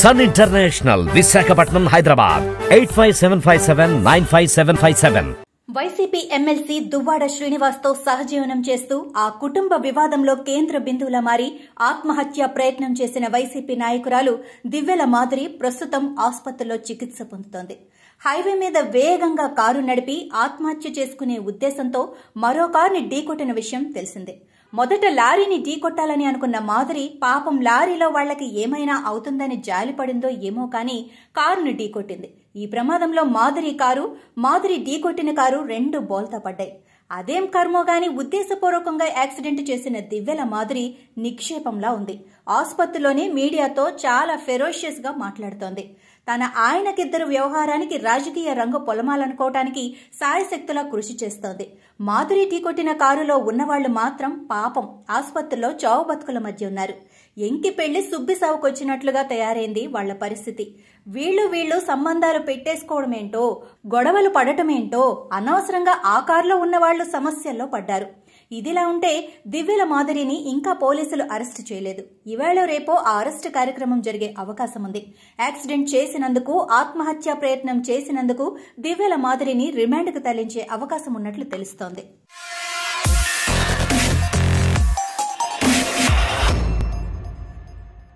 Sun International, Visakhapatnam, Hyderabad 8575795757. YCP MLC Duvvada శ్రీనివాస్తో సహజీవనం చేస్తూ ఆ కుటుంబ వివాదంలో కేంద్ర బిందువులా మారి ఆత్మహత్య ప్రయత్నం చేసిన వైసీపీ నాయకురాలు దివ్యల మాధురి ప్రస్తుతం ఆసుపత్రిలో చికిత్స పొందుతోంది. హైవే మీద వేగంగా కారు నడిపి ఆత్మహత్య చేసుకునే ఉద్దేశంతో మరో కారుని ఢీకొట్టిన విషయం తెలిసిందే. మొదట లారీని ఢీకొట్టాలని అనుకున్న మాధురి పాపం లారీలో వాళ్లకి ఏమైనా అవుతుందని జాలిపడిందో ఏమో కానీ కారును ఢీకొట్టింది. ఈ ప్రమాదంలో మాధురి ఢీకొట్టిన కారు 2 బోల్తా పడ్డాయి. అదేం కర్మో గాని ఉద్దేశపూర్వకంగా యాక్సిడెంట్ చేసిన దివ్యల మాధురి నిక్షేపంలా ఉంది. ఆసుపత్రిలోనే మీడియాతో చాలా ఫెరోషియస్ గా మాట్లాడుతోంది. తన ఆయనకిద్దరు వ్యవహారానికి రాజకీయ రంగు పొలమాలనుకోవటానికి సాయశక్తులా కృషి చేస్తోంది. మాధురి ఢీకొట్టిన కారులో ఉన్నవాళ్లు మాత్రం పాపం ఆసుపత్రిలో చావు బతుకుల మధ్య ఉన్నారు. ఎంకి పెళ్లి సుబ్బి సావుకొచ్చినట్లుగా తయారైంది వాళ్ల పరిస్థితి. వీళ్లు సంబంధాలు పెట్టేసుకోవడమేంటో, గొడవలు పడటమేంటో అనవసరంగా ఆ కారులో ఉన్నవాళ్లు సమస్యల్లో పడ్డారు. ఇదిలా ఉంటే దివ్యల మాధురిని ఇంకా పోలీసులు అరెస్టు చేయలేదు. ఇవాళ రేపో ఆ అరెస్టు కార్యక్రమం జరిగే అవకాశం ఉంది. యాక్సిడెంట్ చేసినందుకు, ఆత్మహత్య ప్రయత్నం చేసినందుకు దివ్యల మాధురిని రిమాండ్కు తరలించే అవకాశం ఉన్నట్లు తెలుస్తోంది.